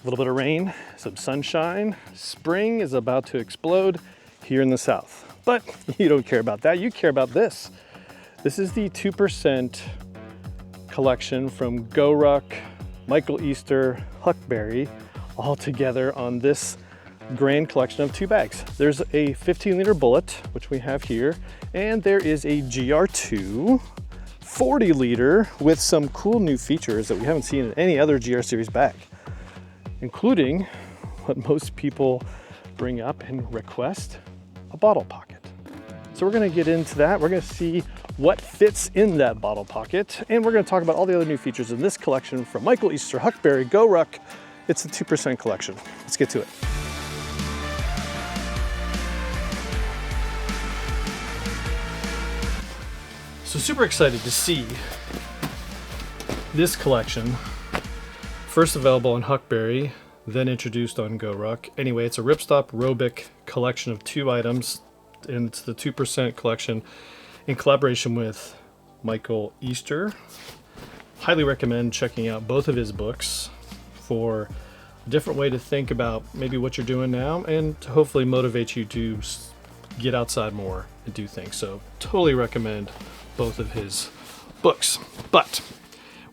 A little bit of rain, some sunshine. Spring is about to explode here in the South. But you don't care about that, you care about this. This is the 2% collection from GORUCK, Michael Easter, Huckberry, all together on this grand collection of 2 bags. There's a 15-liter bullet, which we have here, and there is a GR2 40-liter with some cool new features that we haven't seen in any other GR series bag, including what most people bring up and request, a bottle pocket. So we're gonna get into that. We're gonna see what fits in that bottle pocket, and we're gonna talk about all the other new features in this collection from Michael Easter, Huckberry, GORUCK. It's the 2% collection. Let's get to it. So super excited to see this collection. First available on Huckberry, then introduced on GORUCK. Anyway, it's a ripstop aerobic collection of 2 items, and it's the 2% collection in collaboration with Michael Easter. Highly recommend checking out both of his books for a different way to think about maybe what you're doing now and to hopefully motivate you to get outside more and do things. So totally recommend both of his books. But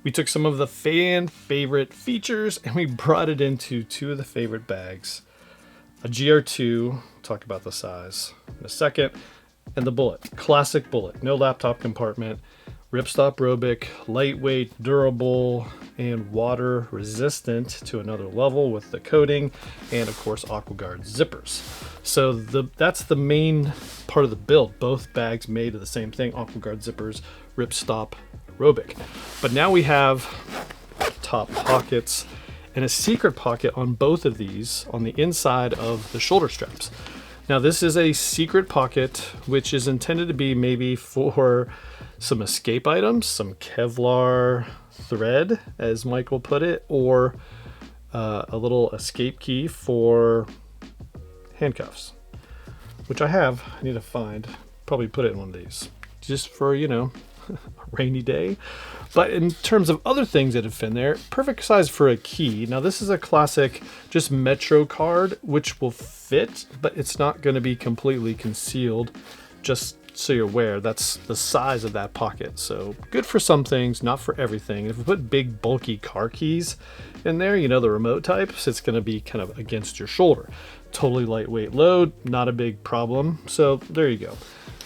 we took some of the fan favorite features and we brought it into 2 of the favorite bags. A GR2, talk about the size in a second, and the bullet, classic bullet, no laptop compartment, ripstop aerobic, lightweight, durable, and water resistant to another level with the coating, and of course AquaGuard zippers. So that's the main part of the build. Both bags made of the same thing, AquaGuard zippers, ripstop aerobic. But now we have top pockets and a secret pocket on both of these on the inside of the shoulder straps. Now this is a secret pocket which is intended to be maybe for some escape items, some Kevlar thread, as Michael put it, or a little escape key for handcuffs, which I have. I need to find, probably put it in one of these, just for, you know, a rainy day. But in terms of other things that have fit in there, perfect size for a key. Now this is a classic just Metro card, which will fit, but it's not going to be completely concealed, just so you're aware. That's the size of that pocket. So good for some things, not for everything. If we put big bulky car keys in there, you know, the remote types, it's going to be kind of against your shoulder. Totally lightweight load, not a big problem. So there you go.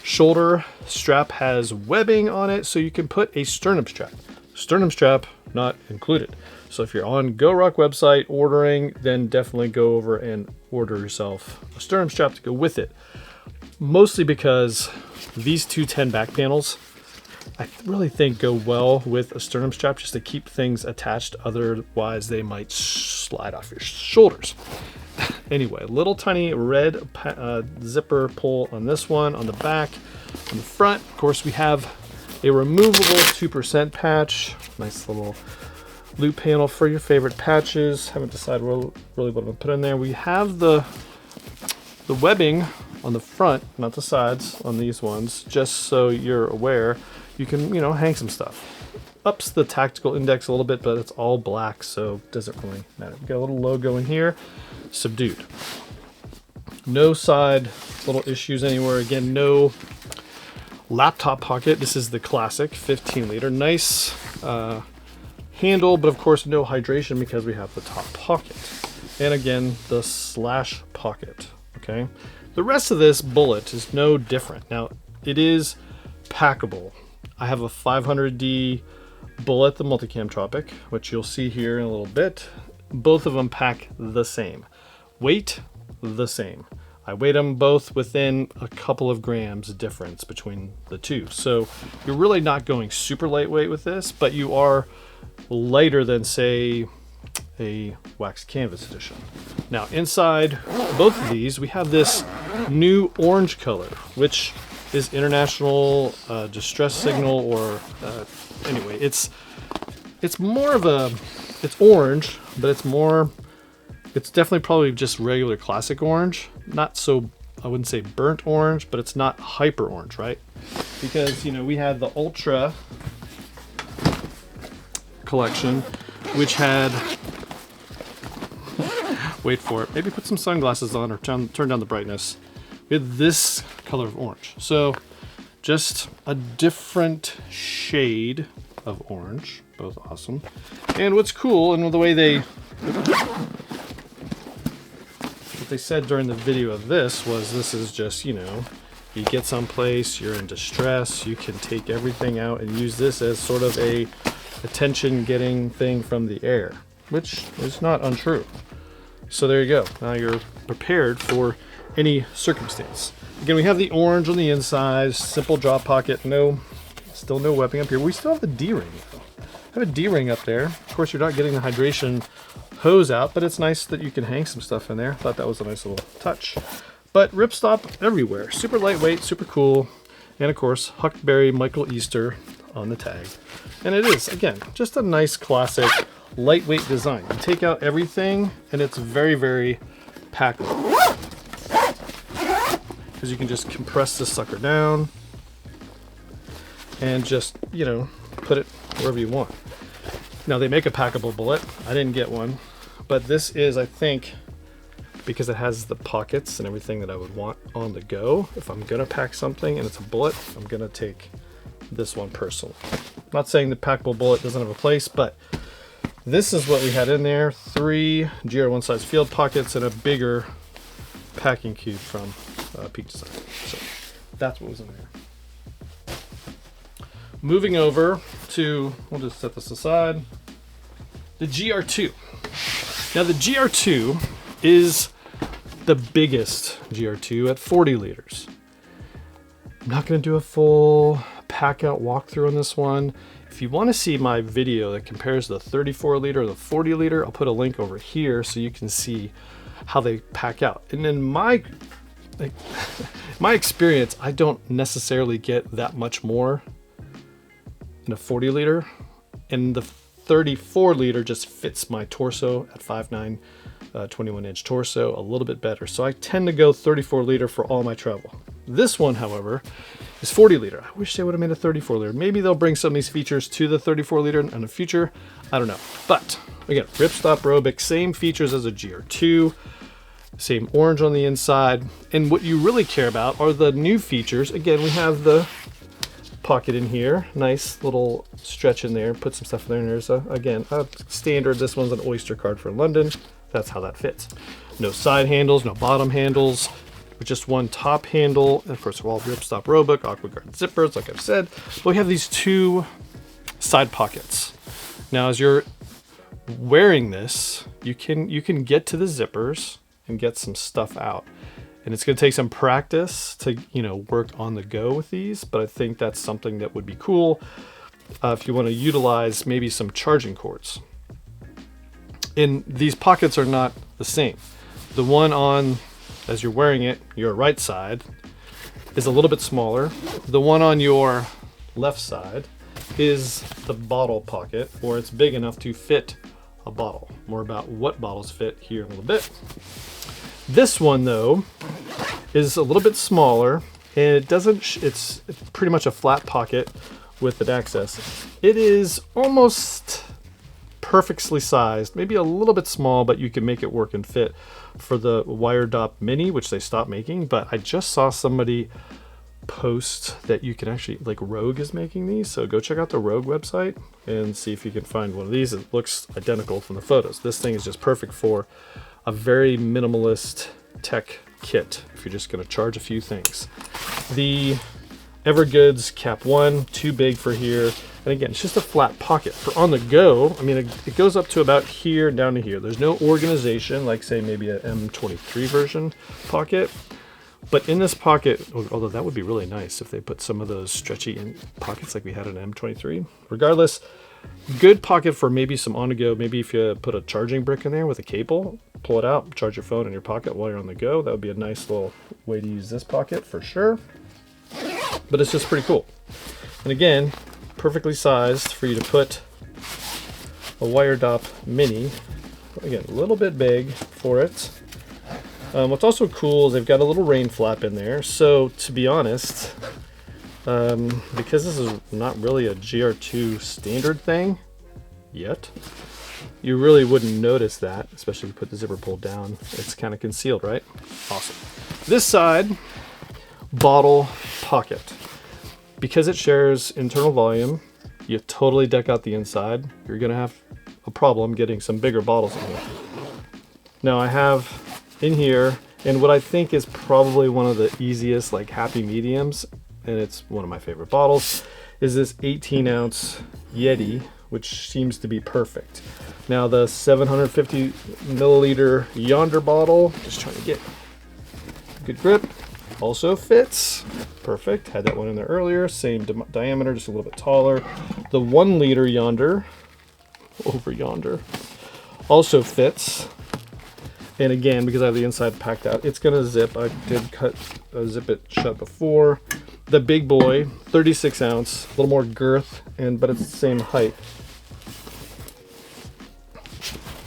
Shoulder strap has webbing on it, so you can put a sternum strap. Sternum strap not included. So if you're on GORUCK website ordering, then definitely go over and order yourself a sternum strap to go with it. Mostly because these 210 back panels, I really think go well with a sternum strap just to keep things attached. Otherwise, they might slide off your shoulders. Anyway, little tiny red zipper pull on this one, on the back. On the front, of course, we have a removable 2% patch. Nice little loop panel for your favorite patches. Haven't decided really what I'm going to put in there. We have the webbing on the front, not the sides, on these ones, just so you're aware. You can, you know, hang some stuff. Ups the tactical index a little bit, but it's all black, so it doesn't really matter. We got a little logo in here, subdued. No side little issues anywhere. Again, no laptop pocket. This is the classic 15-liter. Nice handle, but of course no hydration because we have the top pocket. And again, the slash pocket, okay? The rest of this bullet is no different. Now, it is packable. I have a 500D bullet, the Multicam Tropic, which you'll see here in a little bit. Both of them pack the same. Weight, the same. I weighed them both within a couple of grams difference between the two. So you're really not going super lightweight with this, but you are lighter than, say, a wax canvas edition. Now inside both of these, we have this new orange color, which is international distress signal, or anyway, it's more of a, it's orange, but it's definitely probably just regular classic orange. Not so, I wouldn't say burnt orange, but it's not hyper orange, right? Because, you know, we had the Ultra collection, which had wait for it, maybe put some sunglasses on or turn down the brightness. We had this color of orange. So just a different shade of orange, both awesome. And what's cool, and the way what they said during the video of this was, this is just, you know, you get someplace, you're in distress, you can take everything out and use this as sort of a attention getting thing from the air, which is not untrue. So there you go. Now you're prepared for any circumstance. Again, we have the orange on the inside, simple drop pocket, still no webbing up here. We still have the D-ring though. I have a D-ring up there. Of course, you're not getting the hydration hose out, but it's nice that you can hang some stuff in there. Thought that was a nice little touch. But ripstop everywhere. Super lightweight, super cool. And of course, Huckberry Michael Easter on the tag. And it is, again, just a nice classic lightweight design. You take out everything and it's very, very packable. Because you can just compress this sucker down and just, you know, put it wherever you want. Now they make a packable bullet. I didn't get one, but this is, I think, because it has the pockets and everything that I would want on the go. If I'm gonna pack something and it's a bullet, I'm gonna take this one personally. I'm not saying the packable bullet doesn't have a place, but this is what we had in there. 3 GR1 size field pockets and a bigger packing cube from Peak Design. So that's what was in there. Moving over to, we'll just set this aside, the GR2. Now the GR2 is the biggest GR2 at 40 liters. I'm not going to do a full pack out walkthrough on this one. If you want to see my video that compares the 34 liter or the 40 liter, I'll put a link over here so you can see how they pack out. And in my experience, I don't necessarily get that much more in a 40 liter, and the 34 liter just fits my torso at 5'9", 21-inch torso a little bit better. So I tend to go 34 liter for all my travel. This one, however, is 40 liter. I wish they would have made a 34 liter. Maybe they'll bring some of these features to the 34 liter in the future. I don't know. But again, ripstop aerobic, same features as a GR2, same orange on the inside. And what you really care about are the new features. Again, we have the pocket in here, nice little stretch in there, put some stuff in there. And there's again a standard, this one's an Oyster card for London. That's how that fits. No side handles, no bottom handles, with just one top handle. And of course, we're all ripstop aerobic, AquaGuard zippers, like I've said. But we have these 2 side pockets. Now, as you're wearing this, you can get to the zippers and get some stuff out. And it's going to take some practice to, you know, work on the go with these, but I think that's something that would be cool if you want to utilize maybe some charging cords. And these pockets are not the same. The one on, as you're wearing it, your right side is a little bit smaller. The one on your left side is the bottle pocket, or it's big enough to fit a bottle. More about what bottles fit here in a little bit. This one, though, is a little bit smaller, and it doesn't, it's pretty much a flat pocket with an access. It is almost perfectly sized, maybe a little bit small, but you can make it work and fit for the Wire Dop Mini, which they stopped making. But I just saw somebody post that you can actually, like Rogue is making these, so go check out the Rogue website and see if you can find one of these. It looks identical from the photos. This thing is just perfect for a very minimalist tech kit if you're just going to charge a few things. The Evergoods Cap 1, too big for here. And again, it's just a flat pocket. For on the go, I mean, it goes up to about here, down to here. There's no organization, like say maybe an M23 version pocket. But in this pocket, although that would be really nice if they put some of those stretchy in pockets like we had in M23. Regardless, good pocket for maybe some on the go. Maybe if you put a charging brick in there with a cable, pull it out, charge your phone in your pocket while you're on the go. That would be a nice little way to use this pocket for sure. But it's just pretty cool. And again, perfectly sized for you to put a Wire Dop Mini. Again, a little bit big for it. What's also cool is they've got a little rain flap in there. So to be honest, because this is not really a GR2 standard thing yet, you really wouldn't notice that, especially if you put the zipper pulled down. It's kind of concealed, right? Awesome. This side, bottle pocket. Because it shares internal volume, you totally deck out the inside. You're gonna have a problem getting some bigger bottles in here. Now I have in here, and what I think is probably one of the easiest, like happy mediums, and it's one of my favorite bottles, is this 18-ounce Yeti, which seems to be perfect. Now the 750 milliliter Yonder bottle, just trying to get good grip, also fits. Perfect, had that one in there earlier, same diameter, just a little bit taller. The 1 liter Yonder, over yonder, also fits. And again, because I have the inside packed out, it's gonna zip. I did zip it shut before. The big boy, 36 ounce, a little more girth, but it's the same height.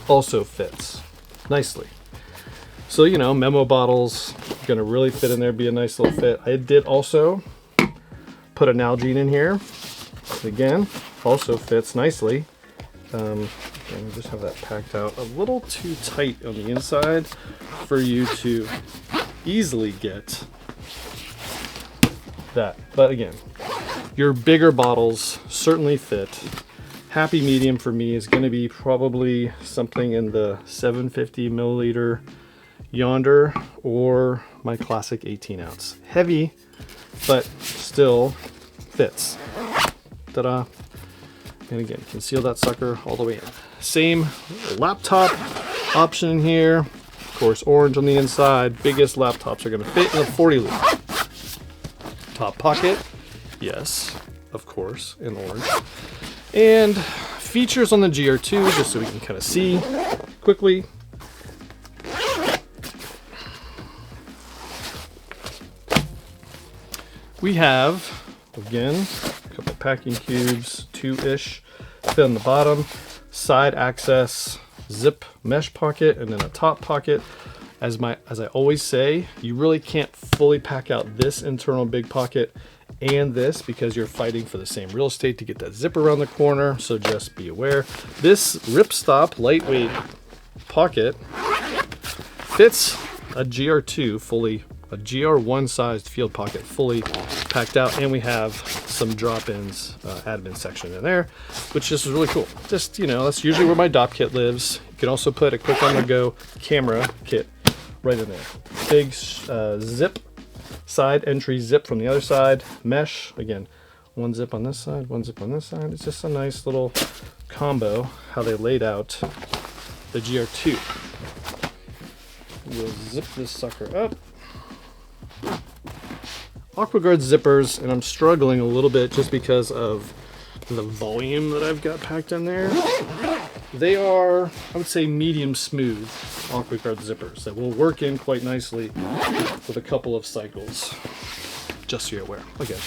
Also fits nicely. So, you know, memo bottles, gonna really fit in there, be a nice little fit. I did also put an Nalgene in here. Again, also fits nicely. And just have that packed out a little too tight on the inside for you to easily get that. But again, your bigger bottles certainly fit. Happy medium for me is going to be probably something in the 750 milliliter Yonder or my classic 18 ounce. Heavy, but still fits. Ta-da. And again, conceal that sucker all the way in. Same laptop option in here. Of course, orange on the inside. Biggest laptops are going to fit in a 40 liter. Top pocket, yes, of course, in orange. And features on the GR2, just so we can kind of see quickly. We have, again, a couple packing cubes, 2-ish, fit on the bottom, side access, zip mesh pocket, and then a top pocket. As I always say, you really can't fully pack out this internal big pocket and this because you're fighting for the same real estate to get that zip around the corner, so just be aware. This ripstop lightweight pocket fits a GR2 fully, a GR1 sized field pocket fully packed out, and we have some drop-ins admin section in there, which is really cool. Just, you know, that's usually where my DOP kit lives. You can also put a quick on the go camera kit right in there. Big zip, side entry zip from the other side, mesh, again, one zip on this side, one zip on this side. It's just a nice little combo how they laid out the GR2. We'll zip this sucker up. AquaGuard zippers, and I'm struggling a little bit just because of the volume that I've got packed in there. They are, I would say, medium smooth AquaGuard zippers that will work in quite nicely with a couple of cycles, just so you're aware. Again,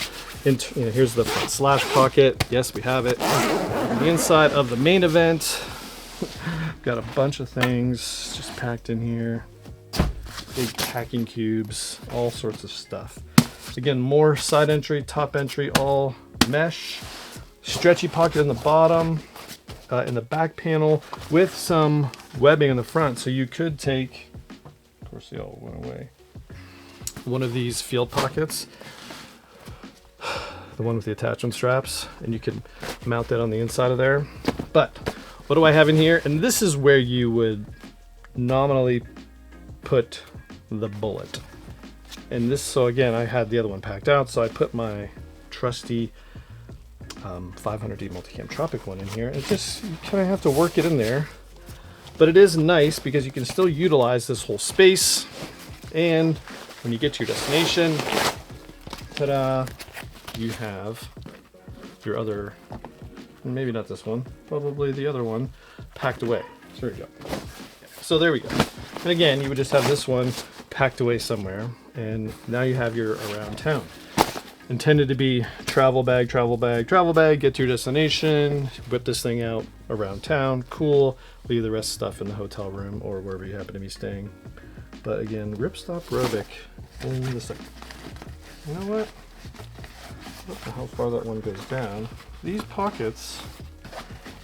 here's the front slash pocket. Yes, we have it. On the inside of the main event, got a bunch of things just packed in here. Big packing cubes, all sorts of stuff. Again, more side entry, top entry, all mesh. Stretchy pocket in the bottom, in the back panel, with some webbing in the front. So you could take, of course they all went away, one of these field pockets, the one with the attachment straps, and you can mount that on the inside of there. But what do I have in here? And this is where you would nominally put the bullet. And this, so again, I had the other one packed out, so I put my trusty 500D Multicam Tropic one in here. It just, you kind of have to work it in there, but it is nice because you can still utilize this whole space. And when you get to your destination, ta-da, you have your other, maybe not this one, probably the other one, packed away. So there you go. So there we go. And again, you would just have this one packed away somewhere, and now you have your around town. Intended to be travel bag, travel bag, travel bag, get to your destination, whip this thing out around town, cool, leave the rest of stuff in the hotel room or wherever you happen to be staying. But again, ripstop aerobic in the second. You know what? I don't know how far that one goes down. These pockets,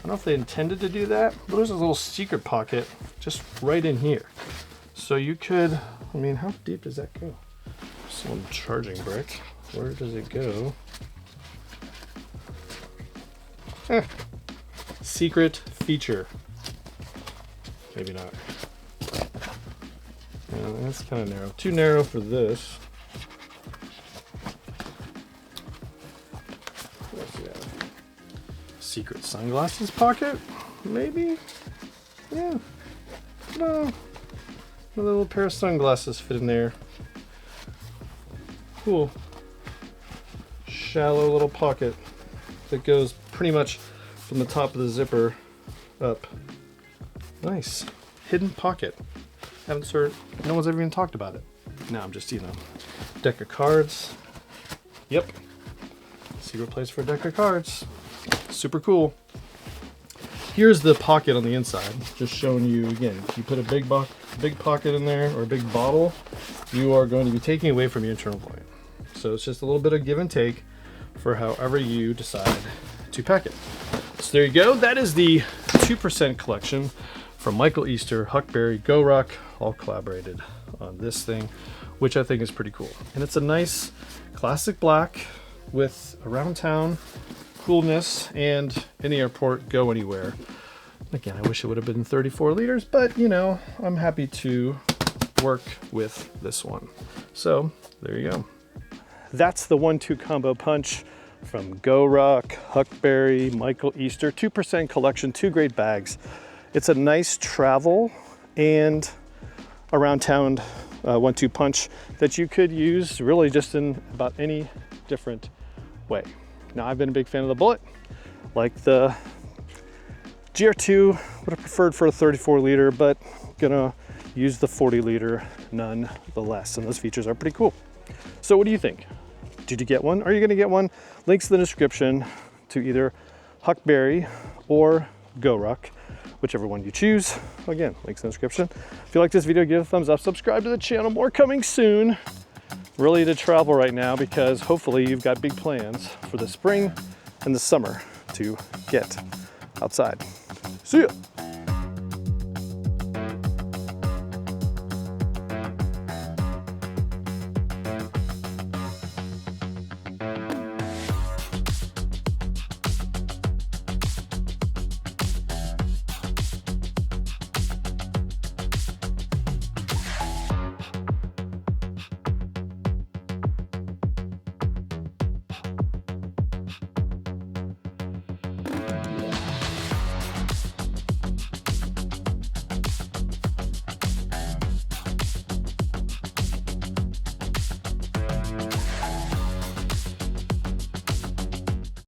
don't know if they intended to do that, but there's a little secret pocket just right in here. So you could, I mean, how deep does that go? Some charging brick. Where does it go? Secret feature. Maybe not. Yeah, that's kind of narrow. Too narrow for this. What's that? Secret sunglasses pocket? Maybe? Yeah. No. A little pair of sunglasses fit in there. Cool. Shallow little pocket that goes pretty much from the top of the zipper up. Nice. Hidden pocket. Haven't heard, no one's ever even talked about it. No, I'm just, deck of cards. Yep. Secret place for a deck of cards. Super cool. Here's the pocket on the inside. Just showing you again, if you put a big pocket in there or a big bottle, you are going to be taking away from your internal volume. So it's just a little bit of give and take for however you decide to pack it. So there you go. That is the 2% collection from Michael Easter, Huckberry, GORUCK, all collaborated on this thing, which I think is pretty cool. And it's a nice classic black with around town coolness and in the airport, go anywhere. Again, I wish it would have been 34 liters, but I'm happy to work with this one. So there you go. That's the 1-2 combo punch from GORUCK, Huckberry, Michael Easter, 2% collection, 2 great bags. It's a nice travel and around town 1-2 punch that you could use really just in about any different way. Now, I've been a big fan of the bullet. Like the GR2, would have preferred for a 34 liter, but gonna use the 40 liter nonetheless. And those features are pretty cool. So what do you think? Did you get one? Are you gonna get one? Links in the description to either Huckberry or GORUCK, whichever one you choose. Again, links in the description. If you like this video, give it a thumbs up, subscribe to the channel, more coming soon. Really to travel right now because hopefully you've got big plans for the spring and the summer to get outside. See ya.